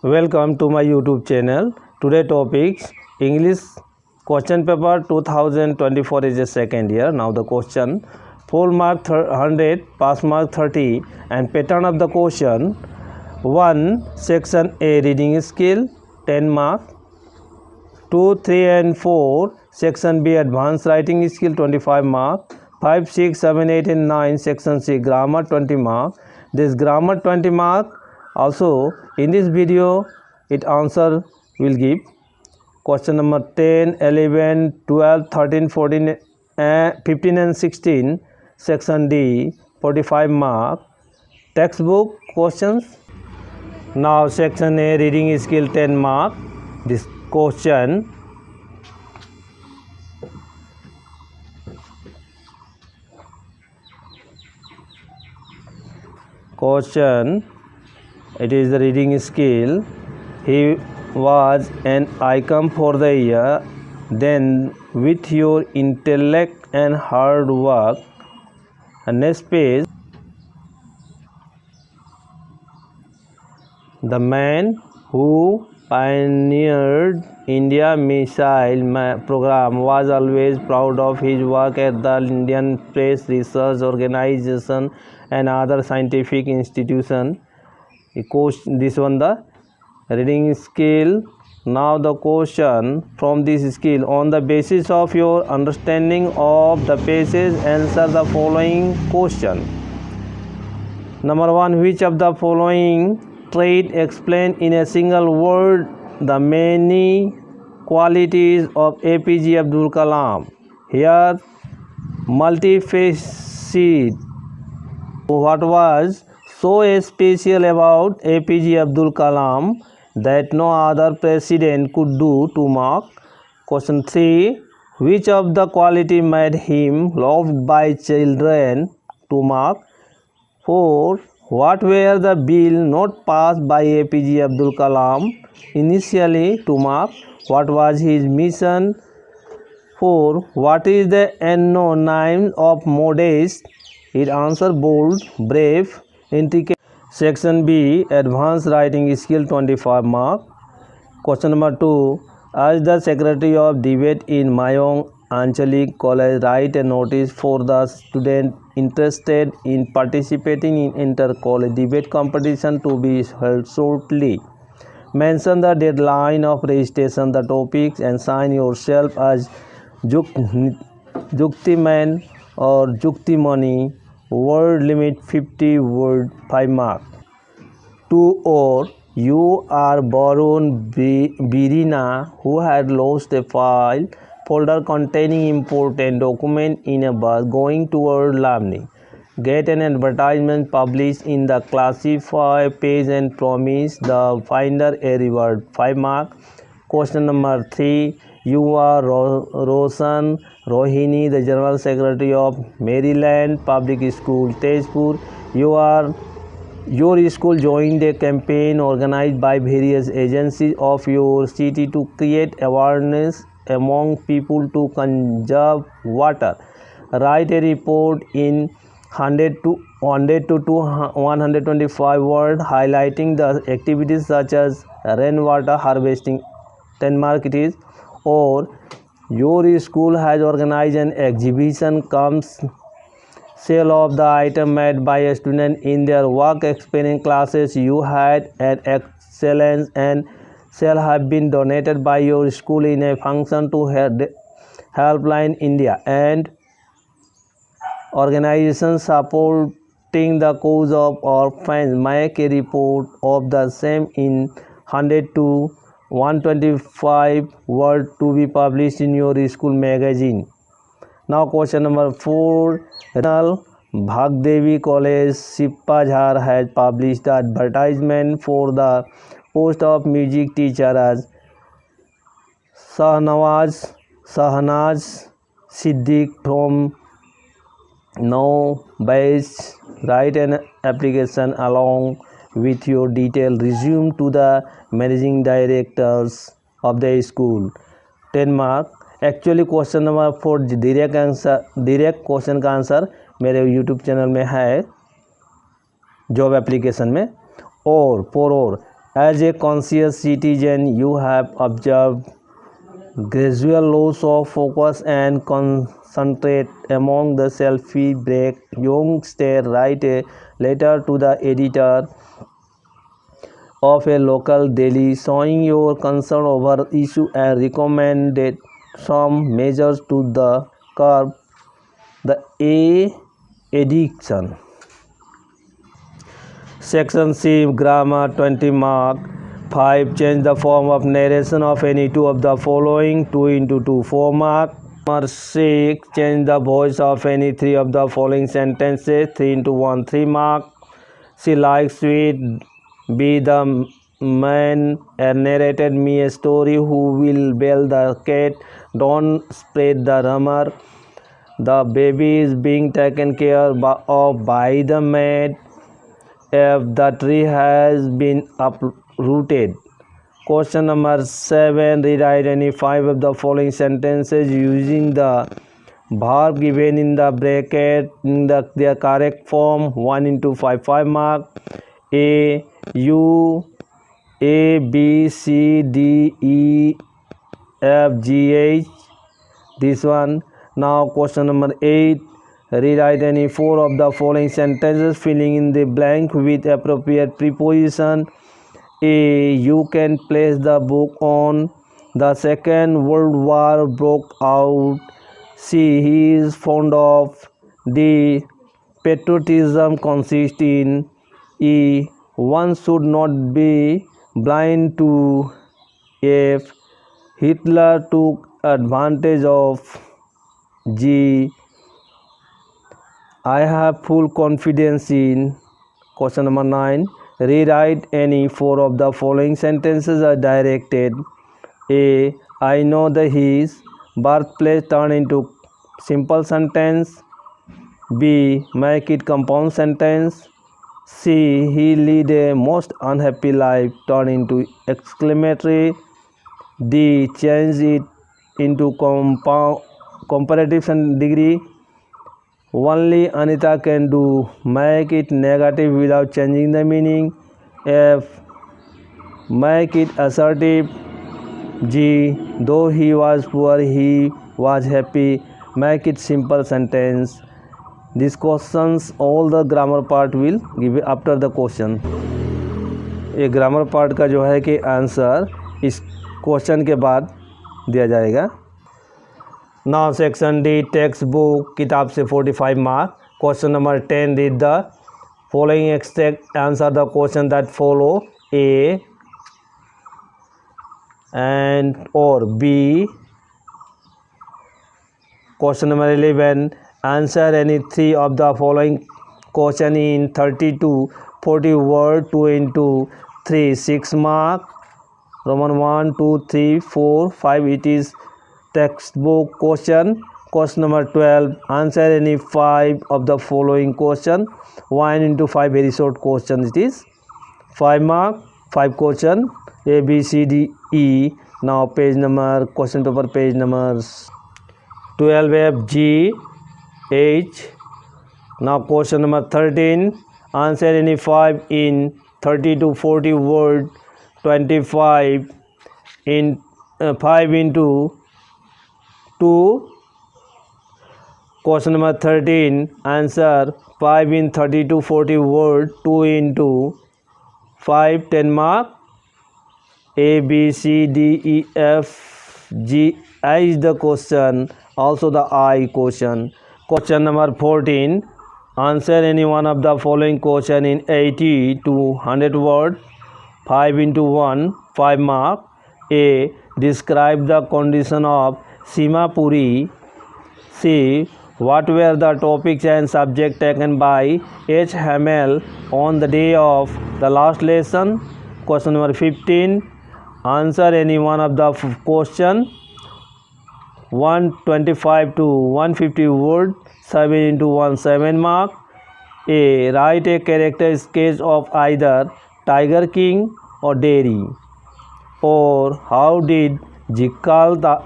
Welcome to my YouTube channel. Today topics English question paper 2024 is the second year. Now the question full mark 100, pass mark 30 and pattern of the question 1. Section A reading skill 10 mark, 2, 3 and 4 section B advanced writing skill 25 mark, 5, 6, 7, 8 and 9 section C grammar 20 mark. This grammar 20 mark. Also in this video it answer will give question number 10, 11, 12, 13, 14, 15 and 16 section D 45 mark textbook questions. Now section A reading skill 10 mark. This question it is the reading skill. He was an icon for the year. Then with your intellect and hard work. And next page, the man who pioneered India missile program was always proud of his work at the Indian Space Research Organization and other scientific institutions. This one the reading skill. Now the question from this skill: on the basis of your understanding of the passage, answer the following question. Number 1. Which of the following trait explain in a single word the many qualities of APJ Abdul Kalam? Here, multifaceted. What was so special about APJ Abdul Kalam that no other president could do? 2 mark. Question 3. Which of the quality made him loved by children? 2 mark. 4. What were the bill not passed by APJ Abdul Kalam initially? 2 mark. What was his mission? 4. What is the annonym of modest? It answer bold, brave, intricate. Section B advanced writing skill 25 mark. Question number 2. As the secretary of debate in Mayong Anchalik College, write a notice for the student interested in participating in inter-college debate competition to be held shortly. Mention the deadline of registration, the topics, and sign yourself as Juktiman or Juktimani. Word limit 50 word 5 mark. 2. Or you are Barun Birina who had lost a file folder containing important document in a bus going toward Lamni. Get an advertisement published in the classified page and promise the finder a reward 5 mark. Question number 3. You are Roshan Rohini, the General Secretary of Maryland Public School, Tezpur. Your school joined a campaign organized by various agencies of your city to create awareness among people to conserve water. Write a report in 100 to 125 words highlighting the activities such as rainwater harvesting 10 mark it is. Or your school has organized an exhibition comes sale of the item made by a student in their work experience classes you had an excellence and shall have been donated by your school in a function to Helpline India and organizations supporting the cause of orphans. Make a report of the same in 100 to 125 word to be published in your school magazine. Now question number 4. Bhagdevi College Sippajhar has published the advertisement for the post of music teacher as Sahnaz Siddiq from now batch. Write an application along with your detailed resume to the managing directors of the school 10 mark. Actually question number 4 direct question का answer मेरे YouTube channel में है job application में. और As a conscious citizen, you have observed gradual loss of focus and concentrate among the selfie break. Youngster write a letter to the editor of a local daily showing your concern over issue and recommended some measures to the curb the addiction. Section C, grammar, 20 mark. 5. Change the form of narration of any two of the following, 2 into 2, 4 mark. Number 6. Change the voice of any three of the following sentences, 3 into 1, 3 mark. She likes sweet. B. The man narrated me a story. Who will bail the cat? Don't spread the rumor. The baby is being taken care of by the maid. If the tree has been uprooted. Question number 7. Rewrite any 5 of the following sentences using the verb given in the bracket in their correct form. 1 into 5, 5 mark. A, U, A, B, C, D, E, F, G, H. This one. Now question number 8. Rewrite any 4 of the following sentences, filling in the blank with appropriate preposition. A. You can place the book on. The Second World War broke out. C. He is fond of. D. Patriotism consists in. E. One should not be blind to. F. Hitler took advantage of. G. I have full confidence in. Question number 9. Rewrite any 4 of the following sentences as directed. A. I know the his birthplace turn into simple sentence. B. Make it compound sentence. C. He lead a most unhappy life turn into exclamatory. D. Change it into comparative degree. Only Anita can do. Make it negative without changing the meaning. F. Make it assertive. G. Though he was poor, he was happy. Make it simple sentence. These questions, all the grammar part will give after the question. ये grammar part का जो है कि answer इस question के बाद दिया जाएगा. Now section D, text book, किताब से 45 mark. Question number 10. Read the following extract, answer the question that follow. A and or B. Question number 11. Answer any 3 of the following question in 30 to 40 word. 2 into 3, 6 mark. Roman 1, 2, 3, 4, 5. It is textbook question. Question number 12. Answer any 5 of the following question. 1 into 5, very short question. It is 5 mark. 5 question. A, B, C, D, E. Now page number, question paper page numbers 12, F, G, H. Now question number 13. Answer any 5 in 30 to 40 word. 25 in 5 into 2. Question number 13. Answer 5 in 30 to 40 word. 2 into 5, 10 mark. A, B, C, D, E, F, G, I is the question. Also the I question. Question number 14. Answer any one of the following question in 80 to 100 word. 5 into 1, 5 mark. A. Describe the condition of Simapuri. C. What were the topics and subject taken by H. Hamel on the day of the last lesson? Question number 15. Answer any one of the question. 125 to 150 word. 7 into 1, 7 mark. A. Write a character sketch of either Tiger King or Dairy. Or how did Jikala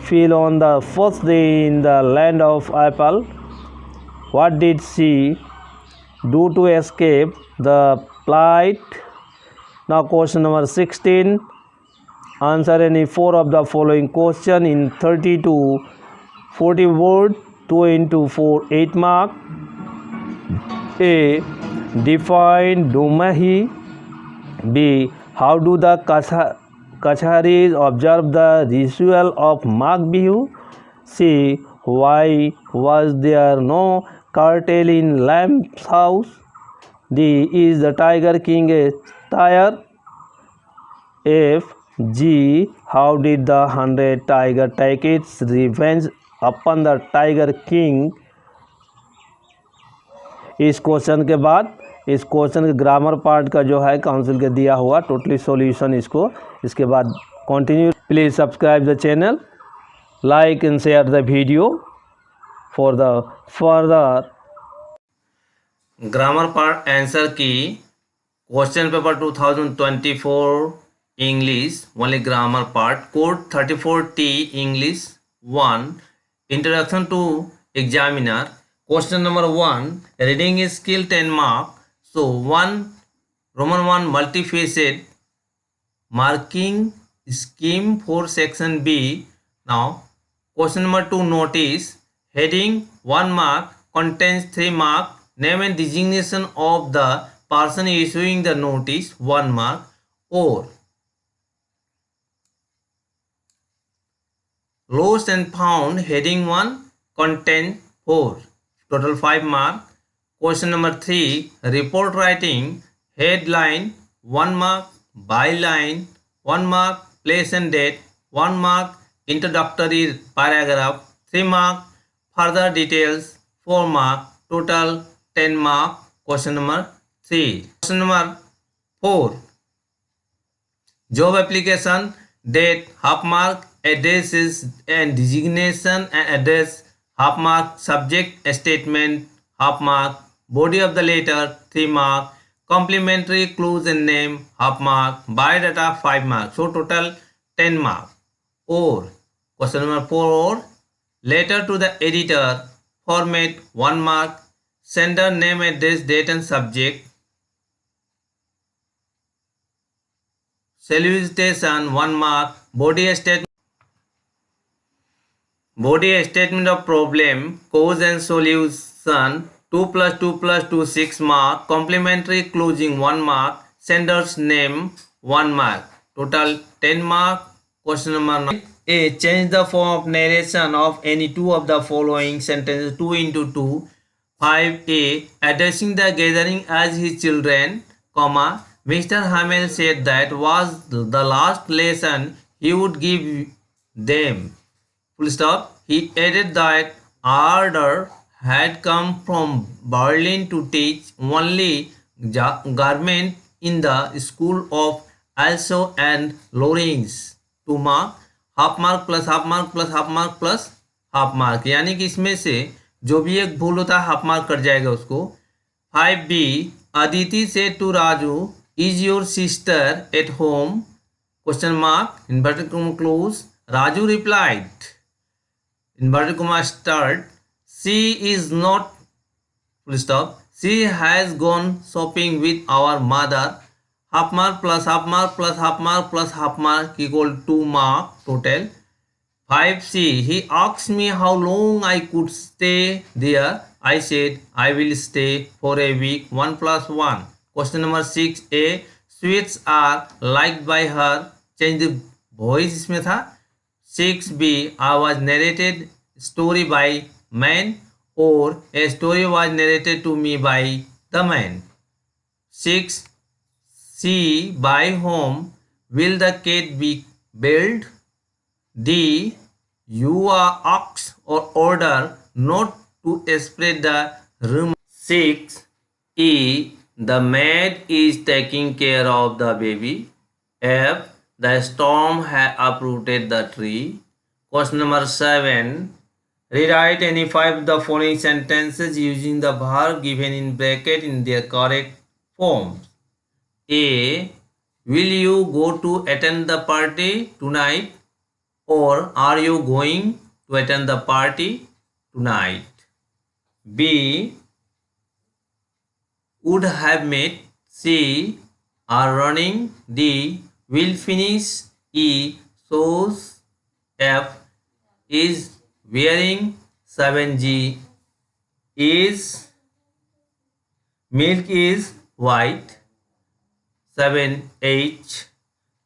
feel on the first day in the land of apple? What did she do to escape the plight Now question number 16. Answer any 4 of the following question in 30 to 40 word. 2 into 4, 8 mark. A. Define Dumahi. B. How do the Kacharis observe the ritual of Magh Bihu? C. Why was there no curtain in Lamb's house? D. Is the Tiger King a tiger? F. G. How did the 100 tiger take its revenge upon the Tiger King? इस question के बाद इस question के grammar part का जो है council के दिया हुआ टोटली सॉल्यूशन इसके बाद continue. Please subscribe the channel, like and share the video for the further. Grammar part answer key question paper 2024 English only grammar part code 34T English 1 introduction to examiner. Question number 1, reading skill 10 mark. So 1 Roman 1 multifaceted marking scheme for section B. Now question number 2, notice heading 1 mark contains 3 mark. Name and designation of the person issuing the notice 1 mark. Or lost and found heading 1 contain 4. Total 5 mark. Question number 3, report writing headline 1 mark, byline 1 mark, place and date 1 mark, introductory paragraph 3 mark, further details 4 mark, total 10 mark. Question number 3. Question number 4, job application date half mark, addresses and designation and address half mark, subject statement half mark, body of the letter 3 mark, complementary clues and name half mark, biodata 5 mark. So total 10 mark. Or question number 4, letter to the editor format 1 mark, sender name, address, date and subject, solicitation 1 mark, body statement of problem, cause and solution 2 plus 2 plus 2 6 mark, complementary closing 1 mark, sender's name 1 mark, total 10 mark. Question number 9. A. Change the form of narration of any 2 of the following sentences 2 into 2. 5A. Addressing the gathering as his children, comma, Mr. Hamel said that was the last lesson he would give them. Full stop. He added that order had come from Berlin to teach only garment in the school of Also and Lorenz. 2 mark, half mark plus half mark plus half mark plus half mark, यानी कि इसमें से जो भी एक भूल होता है हाफ मार्क कट जाएगा उसको. 5B. Aditi said to Raju, is your sister at home? Question mark, inverted comma close. Raju replied, inverted comma start, she is not, full stop, she has gone shopping with our mother. Half mark plus half mark plus half mark plus half mark equal 2 mark total. 5C. He asked me how long I could stay there. I said I will stay for a week. 1 plus 1. Question number 6A. Sweets are liked by her. Change the voice इसमें था. 6B. I was narrated story by man, or a story was narrated to me by the man. 6C. By whom will the cat be built? D. You are asked or ordered not to spread the rumor. 6E. The maid is taking care of the baby. F. The storm has uprooted the tree. Question number 7. Rewrite any 5 of the following sentences using the verb given in bracket in their correct forms. A. Will you go to attend the party tonight? Or are you going to attend the party tonight? B. Would have met. C. are running. D. Will finish. E. Shows. F. Is wearing. 7G. Is milk is white. 7H.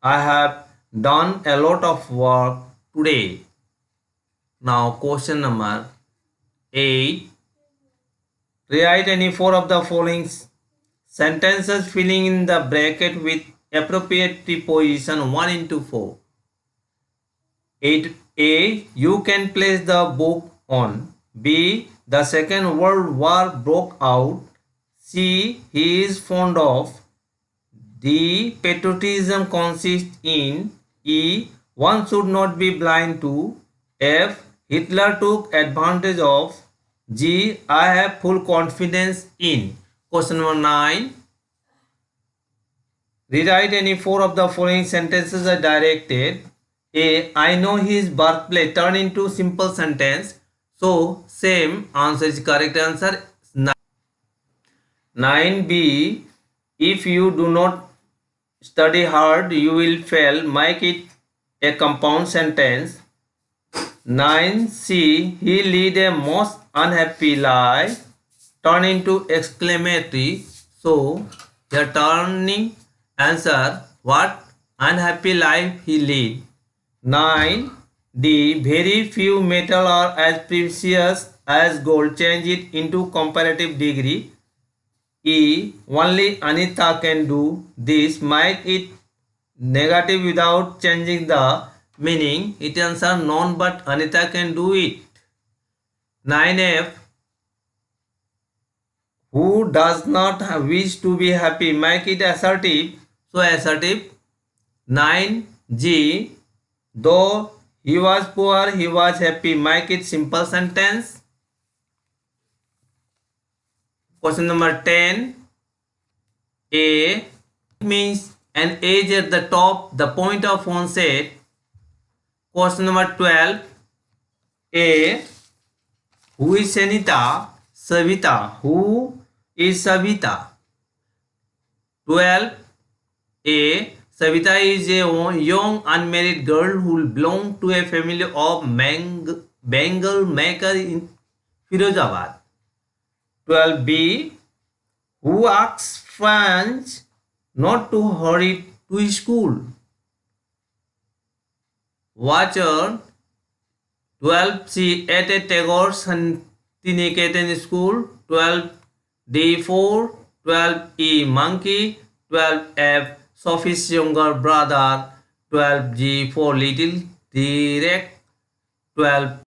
I have done a lot of work today. Now question number 8. Rewrite any four of the following sentences filling in the bracket with appropriate preposition 1 into 4. 8A. You can place the book on. B. The Second World War broke out. C. He is fond of. D. Patriotism consists in. E. One should not be blind to. F. Hitler took advantage of. G. I have full confidence in. Question number 9. Rewrite any four of the following sentences are directed. A. I know his birthplace. Turn into simple sentence. So, same answer is correct answer. 9B. If you do not study hard, you will fail. Make it a compound sentence. 9C. He lead a most unhappy life. Turn into exclamatory. So, your turning answer, what unhappy life he lead. 9D. Very few metal are as precious as gold. Change it into comparative degree. E. Only Anita can do this. Make it negative without changing the meaning. It answer none but Anita can do it. 9F. Who does not wish to be happy? Make it assertive. So assertive. 9G. Though he was poor, he was happy. Make it simple sentence. Question number 10. A means an edge at the top, the point of onset. Question number 12. A. Who is Sanita? Savita. Who is Savita? 12. A. Savita is a young unmarried girl who belongs to a family of bangle maker in Firozabad. 12B. Who asks friends not to hurry to school? Watcher. 12C. At a Tagore Shantiniketan school. 12D4. 12E. Monkey. 12F. Sophie's younger brother. 12G for little direct. 12